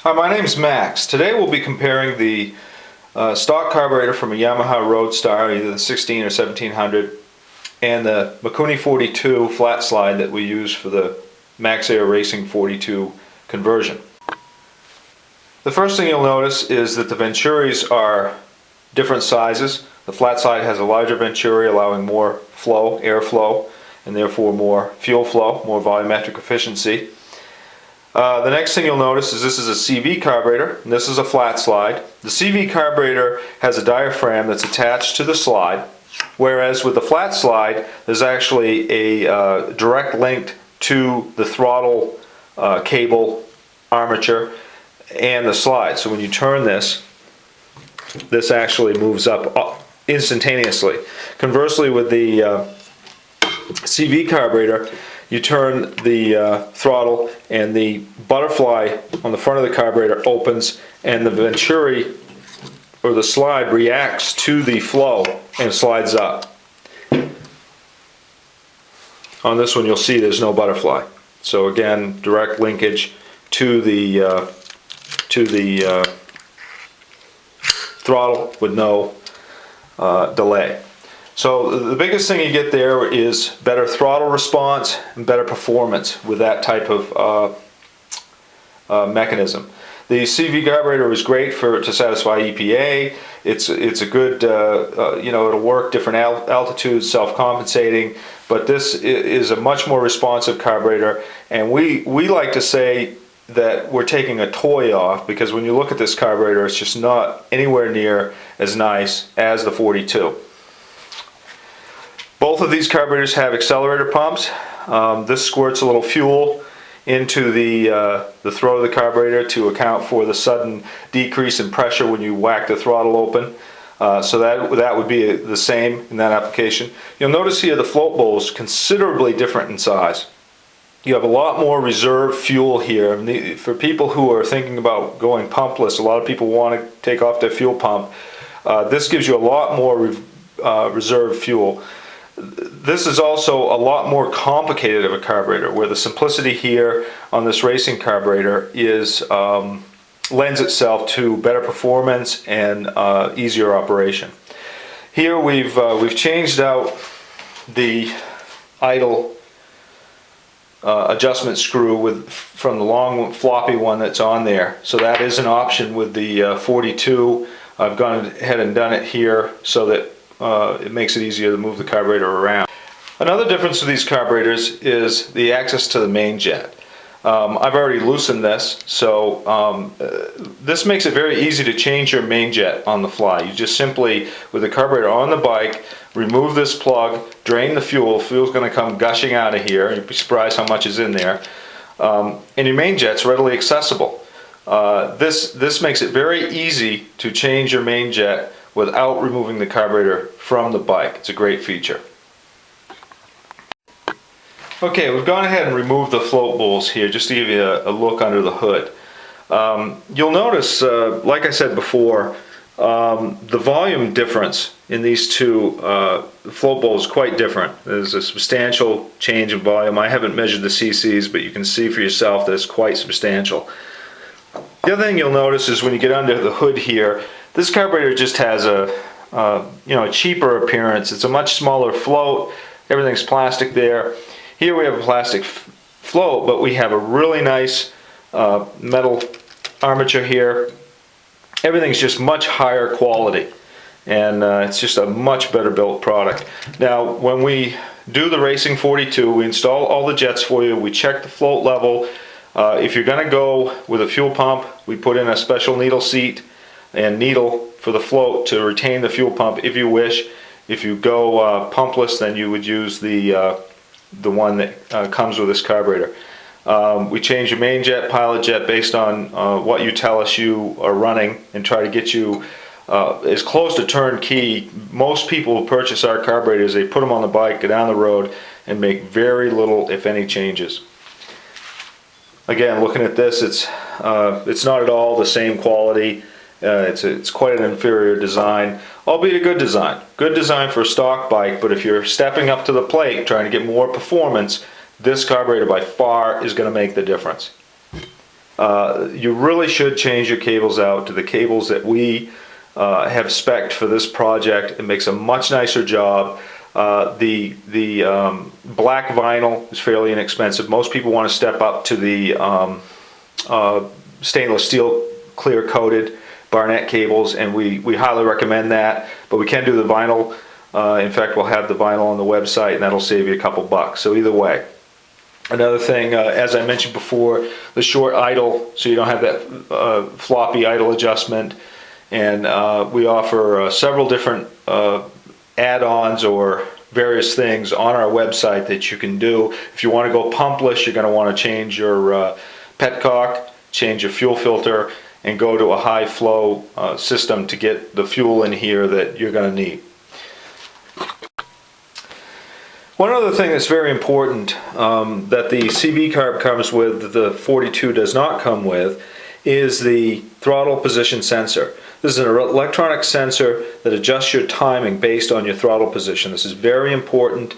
Hi, my name's Max. Today we'll be comparing the stock carburetor from a Yamaha Roadstar, either the 16 or 1700, and the Mikuni 42 flat slide that we use for the Maxair Racing 42 conversion. The first thing you'll notice is that the venturis are different sizes. The flat slide has a larger venturi, allowing more flow, airflow, and therefore more fuel flow, more volumetric efficiency. The next thing you'll notice is this is a CV carburetor, and this is a flat slide. The CV carburetor has a diaphragm that's attached to the slide, whereas with the flat slide, there's actually a direct link to the throttle cable armature and the slide. So when you turn this, this actually moves up instantaneously. Conversely, with the CV carburetor, you turn the throttle and the butterfly on the front of the carburetor opens, and the venturi or the slide reacts to the flow and slides up. On this one you'll see there's no butterfly. So again, direct linkage to the throttle with no delay. So the biggest thing you get there is better throttle response and better performance with that type of mechanism. The CV carburetor is great to satisfy EPA. It's a good, it'll work different altitudes, self-compensating, but this is a much more responsive carburetor, and we like to say that we're taking a toy off, because when you look at this carburetor, it's just not anywhere near as nice as the 42. Both of these carburetors have accelerator pumps. This squirts a little fuel into the throat of the carburetor to account for the sudden decrease in pressure when you whack the throttle open. So that would be the same in that application. You'll notice here the float bowl is considerably different in size. You have a lot more reserve fuel here. For people who are thinking about going pumpless, a lot of people want to take off their fuel pump. This gives you a lot more reserve fuel. This is also a lot more complicated of a carburetor, where the simplicity here on this racing carburetor is lends itself to better performance and easier operation. Here we've changed out the idle adjustment screw from the long floppy one that's on there. So that is an option with the 42. I've gone ahead and done it here so that it makes it easier to move the carburetor around. Another difference with these carburetors is the access to the main jet. I've already loosened this, so this makes it very easy to change your main jet on the fly. You just simply, with the carburetor on the bike, remove this plug, drain the fuel. Fuel's going to come gushing out of here. You'd be surprised how much is in there. And your main jet's readily accessible. This makes it very easy to change your main jet without removing the carburetor from the bike. It's a great feature. Okay, we've gone ahead and removed the float bowls here just to give you a look under the hood. You'll notice, like I said before, the volume difference in these two float bowls is quite different. There's a substantial change in volume. I haven't measured the cc's, but you can see for yourself that it's quite substantial. The other thing you'll notice is when you get under the hood here, this carburetor just has a cheaper appearance. It's a much smaller float. Everything's plastic there. Here we have a plastic float, but we have a really nice metal armature here. Everything's just much higher quality, and it's just a much better built product. Now, when we do the Racing 42, we install all the jets for you. We check the float level. If you're going to go with a fuel pump, we put in a special needle seat and needle for the float to retain the fuel pump if you wish. If you go pumpless, then you would use the one that comes with this carburetor. We change your main jet, pilot jet based on what you tell us you are running, and try to get you as close to turnkey. Most people who purchase our carburetors, they put them on the bike, go down the road, and make very little, if any, changes. Again, looking at this, it's not at all the same quality. It's quite an inferior design, albeit a good design. Good design for a stock bike, but if you're stepping up to the plate, trying to get more performance, this carburetor by far is going to make the difference. you really should change your cables out to the cables that we have spec'd for this project. It makes a much nicer job. The black vinyl is fairly inexpensive. Most people want to step up to the stainless steel clear coated Barnett cables, and we highly recommend that, but we can do the vinyl. In fact, we'll have the vinyl on the website, and that'll save you a couple bucks. So either way. Another thing, as I mentioned before, the short idle, so you don't have that floppy idle adjustment. And we offer several different add-ons or various things on our website that you can do. If you want to go pumpless, you're going to want to change your petcock, change your fuel filter, and go to a high flow system to get the fuel in here that you're going to need. One other thing that's very important that the CB carb comes with, that the 42 does not come with, is the throttle position sensor. This is an electronic sensor that adjusts your timing based on your throttle position. This is very important.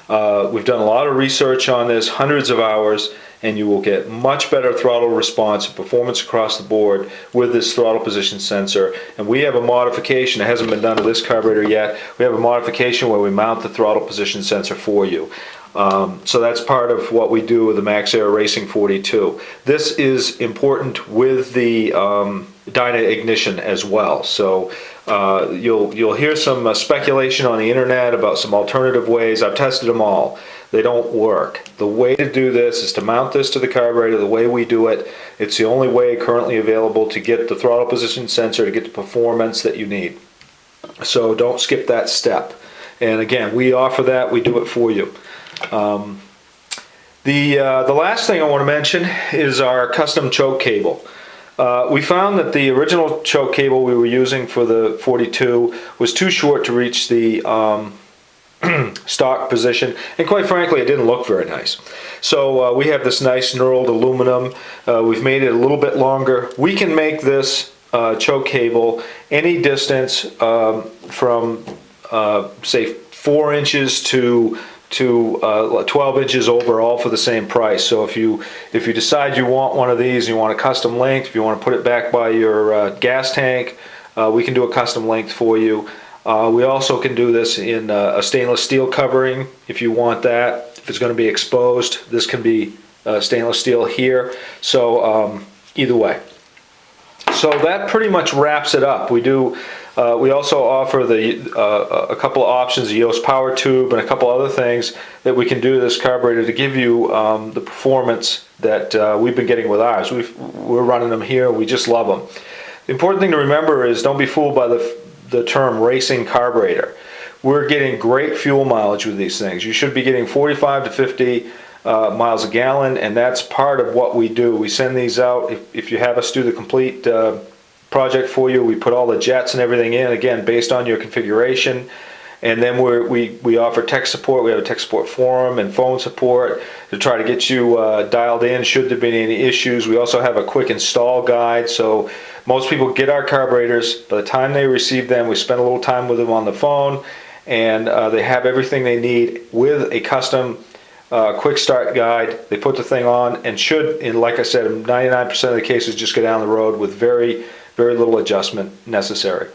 We've done a lot of research on this, hundreds of hours, and you will get much better throttle response and performance across the board with this throttle position sensor. And we have a modification, it hasn't been done to this carburetor yet, we have a modification where we mount the throttle position sensor for you. So that's part of what we do with the Maxair Racing 42. This is important with the Dyna ignition as well. So you'll hear some speculation on the internet about some alternative ways. I've tested them all. They don't work. The way to do this is to mount this to the carburetor the way we do it. It's the only way currently available to get the throttle position sensor to get the performance that you need. So don't skip that step. And again, we offer that, we do it for you. The last thing I want to mention is our custom choke cable. We found that the original choke cable we were using for the 42 was too short to reach the stock position, and quite frankly it didn't look very nice. So we have this nice knurled aluminum. We've made it a little bit longer. We can make this choke cable any distance from say 4 inches to 12 inches overall for the same price. So if you decide you want one of these, you want a custom length, if you want to put it back by your gas tank, we can do a custom length for you. We also can do this in a stainless steel covering if you want that. If it's going to be exposed, this can be stainless steel here. So either way. So that pretty much wraps it up. We also offer a couple of options, a Yoast power tube and a couple other things that we can do to this carburetor to give you the performance that we've been getting with ours. We're running them here. We just love them. The important thing to remember is don't be fooled by the term racing carburetor. We're getting great fuel mileage with these things. You should be getting 45 to 50 miles a gallon, and that's part of what we do. We send these out. If you have us do the complete project for you, we put all the jets and everything in, again, based on your configuration. And then we offer tech support. We have a tech support forum and phone support to try to get you dialed in should there be any issues. We also have a quick install guide. So most people get our carburetors. By the time they receive them, we spend a little time with them on the phone, and they have everything they need with a custom quick start guide. They put the thing on and should, in like I said, in 99% of the cases, just go down the road with very, very little adjustment necessary.